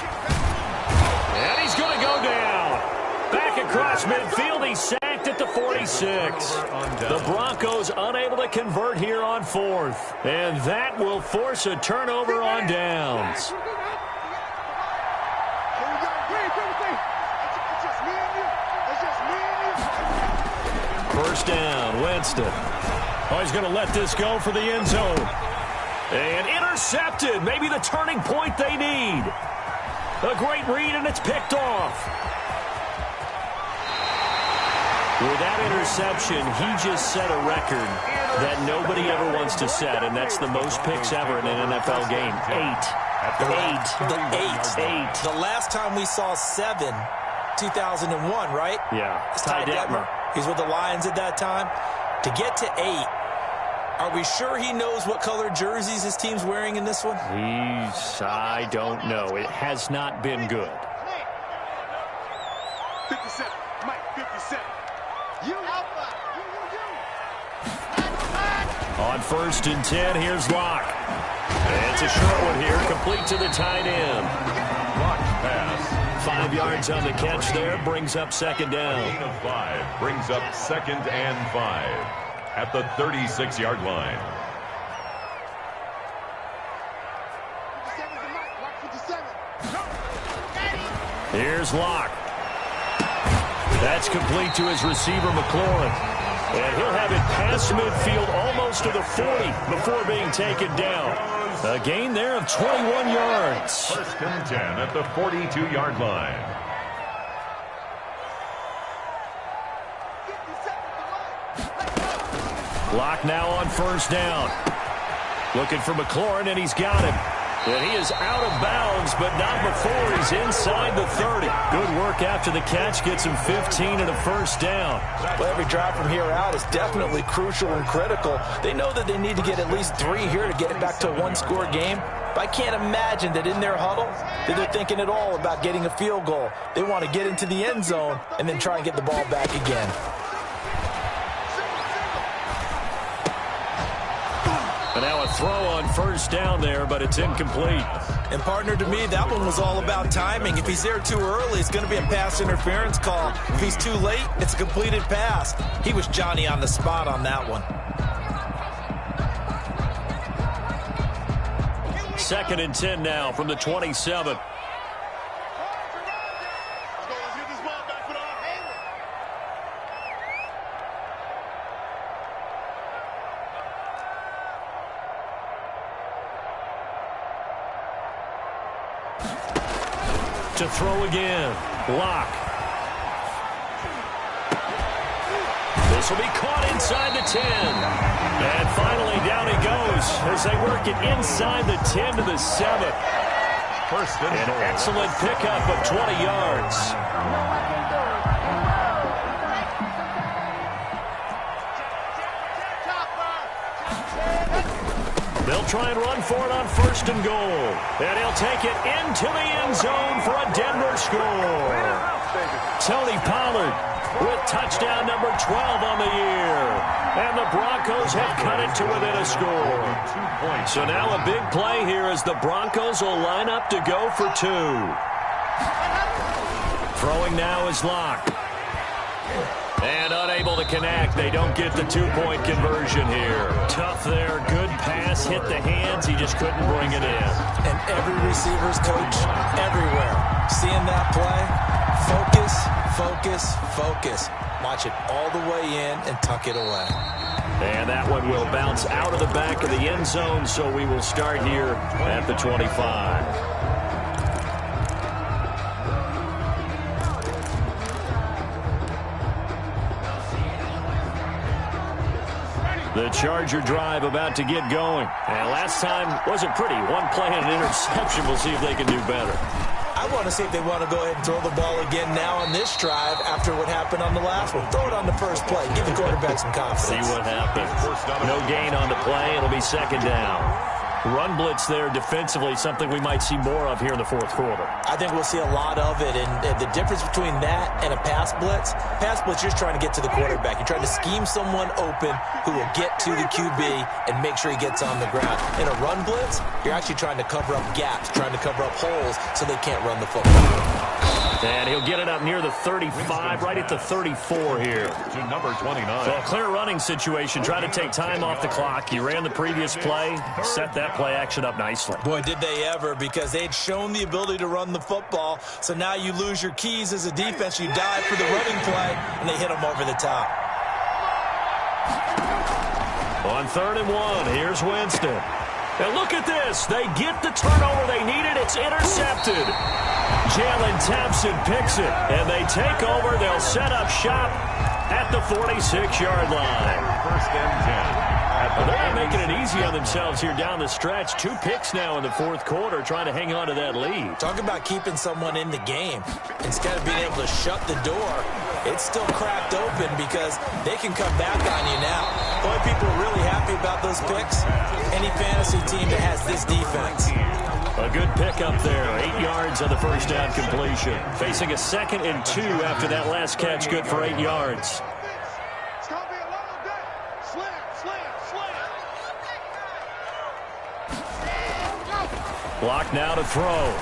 And he's going to go down. Back across midfield. He's sacked at the 46. The Broncos unable to convert here on fourth. And that will force a turnover on downs. First down, Winston. Oh, he's going to let this go for the end zone. And intercepted. Maybe the turning point they need. A great read, and it's picked off. With that interception, he just set a record that nobody ever wants to set, and that's the most picks ever in an NFL game. 8. The last time we saw 7, 2001, right? Yeah. Ty Detmer. He's with the Lions at that time. To get to 8, are we sure he knows what color jerseys his team's wearing in this one? I don't know. It has not been good. 57, Mike, 57. On first and 10, here's Locke. And it's a short one here, complete to the tight end. Locke pass. 5 yards on the catch there, brings up second down. Gain of 5 brings up 2nd and 5 at the 36-yard line. Here's Locke. That's complete to his receiver, McLaurin. And he'll have it past midfield almost to the 40 before being taken down. A gain there of 21 yards. 1st and 10 at the 42-yard line. Locke now on first down. Looking for McLaurin, and he's got him. And he is out of bounds, but not before he's inside the 30. Good work after the catch gets him 15 and a first down. Well, every drive from here out is definitely crucial and critical. They know that they need to get at least 3 here to get it back to a one-score game. But I can't imagine that in their huddle that they're thinking at all about getting a field goal. They want to get into the end zone and then try and get the ball back again. And now a throw on first down there, but it's incomplete. And partner, to me, that one was all about timing. If he's there too early, it's going to be a pass interference call. If he's too late, it's a completed pass. He was Johnny on the spot on that one. 2nd and 10 now from the 27. To throw again. Block. This will be caught inside the 10. And finally down he goes as they work it inside the 10 to the 7. First and An excellent pickup of 20 yards. They'll try and run for it on 1st and goal. And he'll take it into the end zone for a Denver score. Tony Pollard with touchdown number 12 on the year. And the Broncos have cut it to within a score. So now a big play here as the Broncos will line up to go for 2. Throwing now is Locke. And unable to connect. They don't get the 2-point conversion here. Tough there. Good pass. Hit the hands. He just couldn't bring it in. And every receiver's coach everywhere. Seeing that play, focus, focus, focus. Watch it all the way in and tuck it away. And that one will bounce out of the back of the end zone, so we will start here at the 25. The Charger drive about to get going. And last time wasn't pretty. One play and an interception. We'll see if they can do better. I want to see if they want to go ahead and throw the ball again now on this drive after what happened on the last one. Throw it on the first play. Give the quarterback some confidence. See what happens. No gain on the play. It'll be 2nd down. Run blitz there defensively, something we might see more of here in the 4th quarter. I think we'll see a lot of it, and the difference between that and a pass blitz, you're just trying to get to the quarterback. You're trying to scheme someone open who will get to the QB and make sure he gets on the ground. In a run blitz, you're actually trying to cover up gaps, trying to cover up holes so they can't run the football. And he'll get it up near the 35, right at the 34 here. To number 29. So a clear running situation. Try to take time off the clock. You ran the previous play, set that play action up nicely. Boy, did they ever, because they'd shown the ability to run the football. So now you lose your keys as a defense. You dive for the running play, and they hit them over the top. On 3rd and 1, here's Winston. And look at this. They get the turnover they needed. It's intercepted. Jalen Thompson picks it, and they take over. They'll set up shop at the 46-yard line. 1st and 10. Well, they're not making it easy on themselves here down the stretch. 2 picks now in the 4th quarter, trying to hang on to that lead. Talk about keeping someone in the game. Instead of being able to shut the door, it's still cracked open because they can come back on you now. Boy, people are really happy about those picks. Any fantasy team that has this defense. A good pickup there. 8 yards on the first down completion. Facing a 2nd and 2 after that last catch, good for 8 yards. It's going to be a long day. Slam, slam, slam. Block now to throw.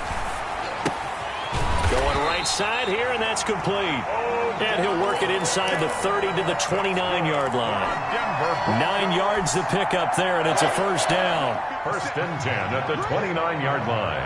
Going right side here, and that's complete. And he'll work it inside the 30 to the 29-yard line. 9 yards to pick up there, and it's a first down. 1st and 10 at the 29-yard line.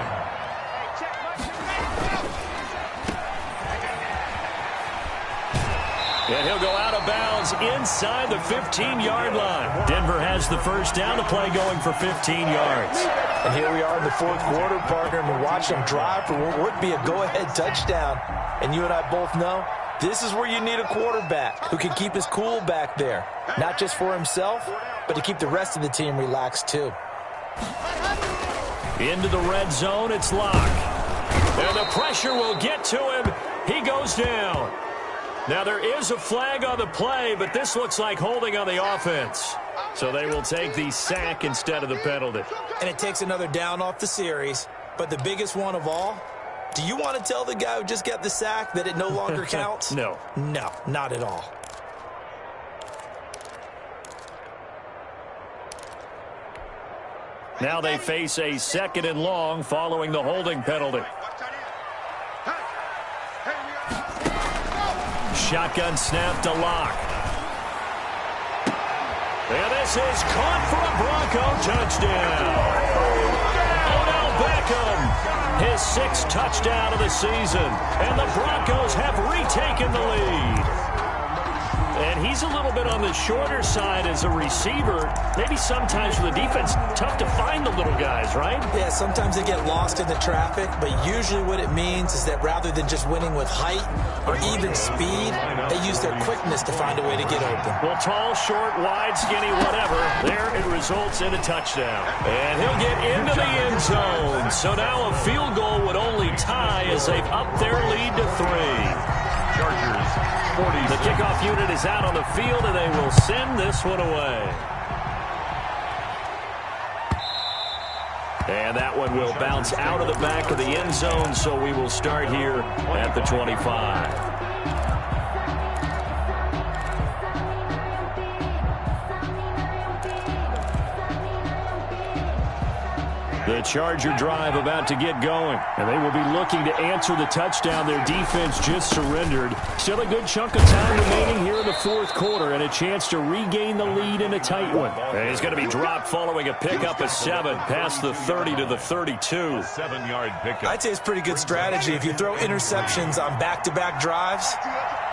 And he'll go out of bounds inside the 15-yard line. Denver has the first down. The play going for 15 yards. And here we are in the 4th quarter, partner, and we're watching them drive for what would be a go-ahead touchdown. And you and I both know this is where you need a quarterback who can keep his cool back there. Not just for himself, but to keep the rest of the team relaxed too. Into the red zone, it's Locke. And the pressure will get to him. He goes down. Now there is a flag on the play, but this looks like holding on the offense. So they will take the sack instead of the penalty. And it takes another down off the series. But the biggest one of all, do you want to tell the guy who just got the sack that it no longer counts? No. No, not at all. Now they face a 2nd and long following the holding penalty. Shotgun snap to Locke. And this is caught for a Bronco touchdown. Odell Beckham, his 6th touchdown of the season. And the Broncos have retaken the lead. And he's a little bit on the shorter side as a receiver. Maybe sometimes for the defense, tough to find the little guys, right? Yeah, sometimes they get lost in the traffic, but usually what it means is that rather than just winning with height or even speed, they use their quickness to find a way to get open. Well, tall, short, wide, skinny, whatever, there it results in a touchdown. And he'll get into the end zone. So now a field goal would only tie as they've upped their lead to 3. Chargers 40. The kickoff unit is out on the field, and they will send this one away. And that one will bounce out of the back of the end zone, so we will start here at the 25. The Charger drive about to get going. And they will be looking to answer the touchdown their defense just surrendered. Still a good chunk of time remaining here in the 4th quarter and a chance to regain the lead in a tight one. And he's going to be dropped following a pickup of 7 past the 30 to the 32. 7-yard pickup. I'd say it's pretty good strategy. If you throw interceptions on back-to-back drives,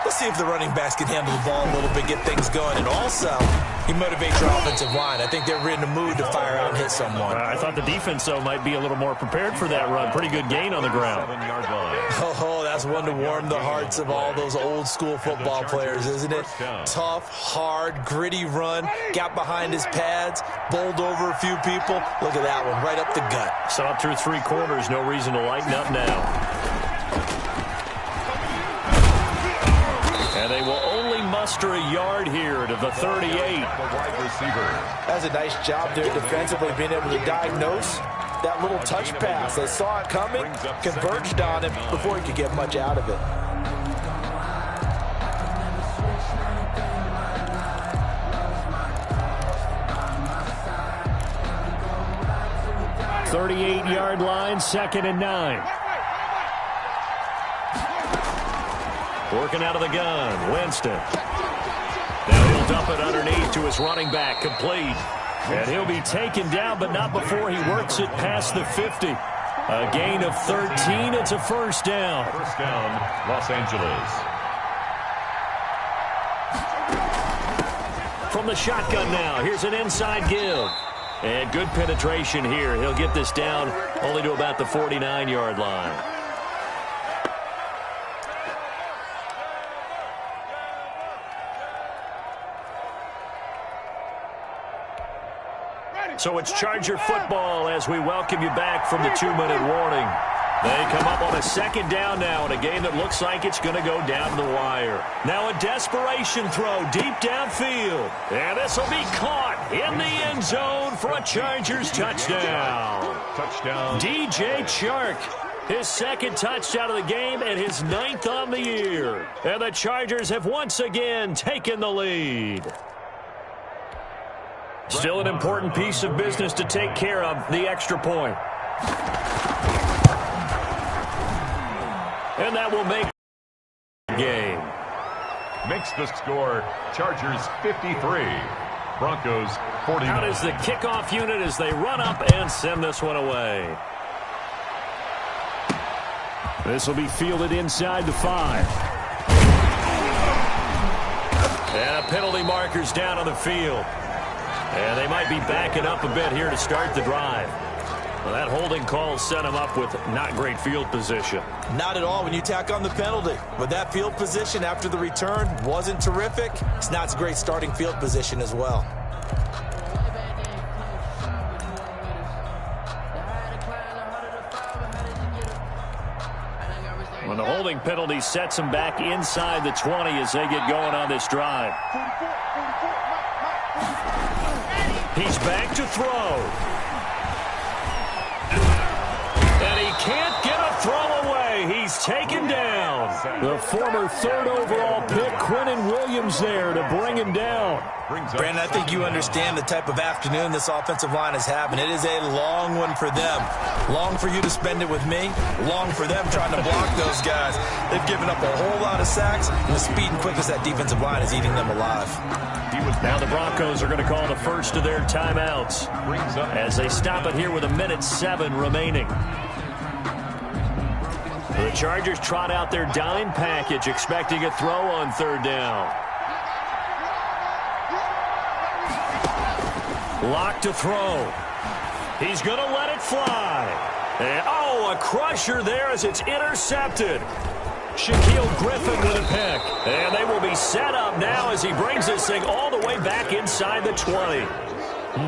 let's see if the running backs can handle the ball a little bit, get things going. And also, you motivate your offensive line. I think they're in the mood to fire out and hit someone. I thought the defense, though, might be a little more prepared for that run. Pretty good gain on the ground. 7-yard line. Oh, that's one to warm the hearts of all those old-school football players, isn't it? Tough, hard, gritty run. Got behind his pads, bowled over a few people. Look at that one, right up the gut. Saw it through 3 quarters. No reason to lighten up now. And they will only muster a yard here to the 38. The wide receiver. That's a nice job there defensively, being able to diagnose that little touch pass. They saw it coming, converged on him before he could get much out of it. .38-yard line, 2nd and 9. Working out of the gun, Winston. Now he'll dump it underneath to his running back, complete. And he'll be taken down, but not before he works it past the 50. A gain of 13, it's a 1st down. 1st down, Los Angeles. From the shotgun now, here's an inside give. And good penetration here. He'll get this down only to about the 49-yard line. So it's Charger football as we welcome you back from the 2-minute warning. They come up on a 2nd down now in a game that looks like it's going to go down to the wire. Now a desperation throw deep downfield. And this will be caught in the end zone for a Chargers touchdown. Touchdown. DJ Chark. His 2nd touchdown of the game and his 9th on the year. And the Chargers have once again taken the lead. Still an important piece of business to take care of, the extra point. And that will make the game. Makes the score Chargers 53, Broncos 49. Out is the kickoff unit as they run up and send this one away. This will be fielded inside the 5. And a penalty marker's down on the field. And they might be backing up a bit here to start the drive. Well, that holding call set him up with not great field position. Not at all when you tack on the penalty. But that field position after the return wasn't terrific. It's not a great starting field position as well. When the holding penalty sets him back inside the 20 as they get going on this drive. He's back to throw. And he can't get a throw away. He's taken down. The former third overall pick, Quinnen Williams, there to bring him down. Brandon, I think you understand the type of afternoon this offensive line is having. It is a long one for them. Long for you to spend it with me. Long for them trying to block those guys. They've given up a whole lot of sacks, and the speed and quickness that defensive line is eating them alive. Now the Broncos are going to call the first of their timeouts as they stop it here with 1:07 remaining. The Chargers trot out their dime package, expecting a throw on third down. Lock to throw. He's going to let it fly. And, a crusher there as it's intercepted. Shaquille Griffin with a pick. And they will be set up now as he brings this thing all the way back inside the 20.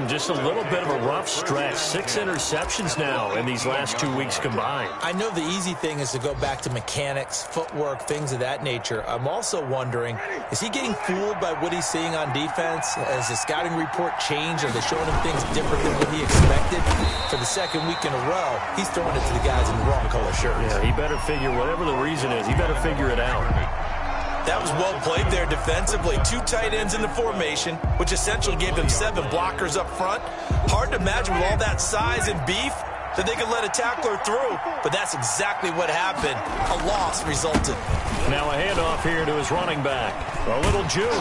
Just a little bit of a rough stretch. 6 interceptions now in these last 2 weeks combined. I know the easy thing is to go back to mechanics, footwork, things of that nature. I'm also wondering, is he getting fooled by what he's seeing on defense? Has the scouting report changed? Are they showing him things different than what he expected? For the second week in a row, he's throwing it to the guys in the wrong color shirts. Yeah, he better figure, whatever the reason is, he better figure it out. That was well played there defensively. 2 tight ends in the formation, which essentially gave them 7 blockers up front. Hard to imagine with all that size and beef that they could let a tackler through, but that's exactly what happened. A loss resulted. Now a handoff here to his running back. A little juke.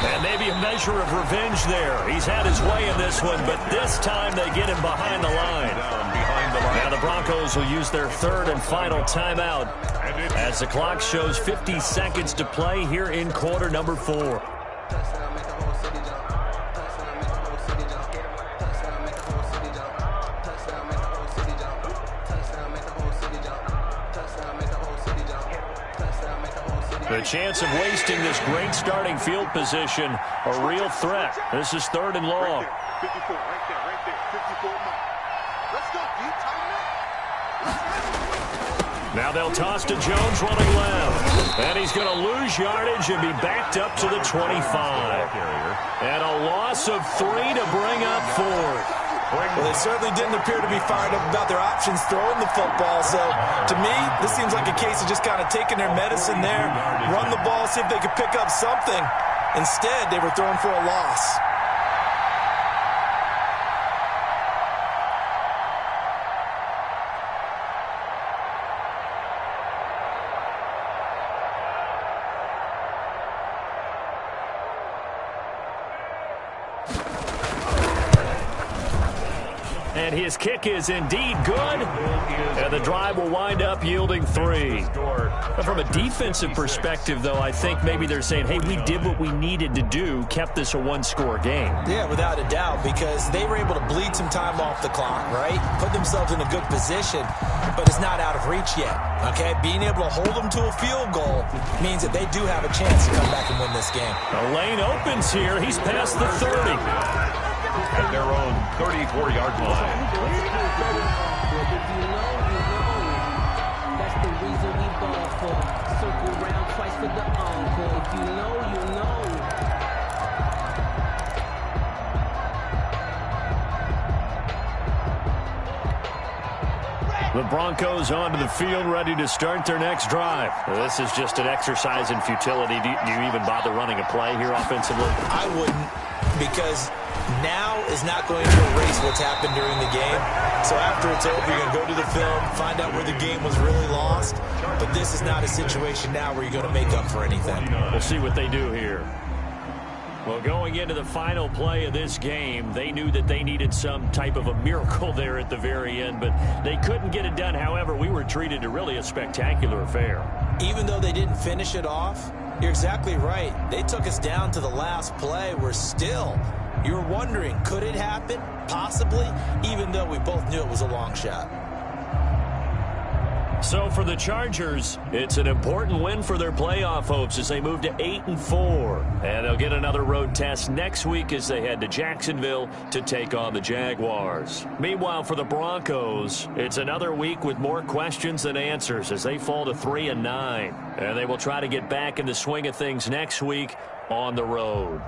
And maybe a measure of revenge there. He's had his way in this one, but this time they get him behind the line. Now the Broncos will use their third and final timeout as the clock shows 50 seconds to play here in quarter number 4. The chance of wasting this great starting field position, a real threat. This is third and long. 54, right there, 54 miles. Let's go, dude. Tighten up. Now they'll toss to Jones running left. And he's going to lose yardage and be backed up to the 25. And a loss of 3 to bring up fourth. Well, they certainly didn't appear to be fired up about their options throwing the football. So, to me, this seems like a case of just kind of taking their medicine there, run the ball, see if they could pick up something. Instead, they were throwing for a loss. And his kick is indeed good. And the drive will wind up yielding 3. But from a defensive perspective, though, I think maybe they're saying, hey, we did what we needed to do, kept this a 1-score game. Yeah, without a doubt, because they were able to bleed some time off the clock, right? Put themselves in a good position, but it's not out of reach yet, okay? Being able to hold them to a field goal means that they do have a chance to come back and win this game. The lane opens here. He's past the 30. At their own 34-yard line. If you know, that's the reason we ball for. Circle round twice for the encore. If you know, you know. The Broncos onto the field, ready to start their next drive. This is just an exercise in futility. Do you even bother running a play here offensively? I wouldn't, because now is not going to erase what's happened during the game. So after it's over, you're going to go to the film, find out where the game was really lost. But this is not a situation now where you're going to make up for anything. We'll see what they do here. Well, going into the final play of this game, they knew that they needed some type of a miracle there at the very end, but they couldn't get it done. However, we were treated to really a spectacular affair. Even though they didn't finish it off, you're exactly right. They took us down to the last play. We're still... You were wondering, could it happen? Possibly, even though we both knew it was a long shot. So for the Chargers, it's an important win for their playoff hopes as they move to 8-4. And they'll get another road test next week as they head to Jacksonville to take on the Jaguars. Meanwhile, for the Broncos, it's another week with more questions than answers as they fall to 3-9. And they will try to get back in the swing of things next week on the road.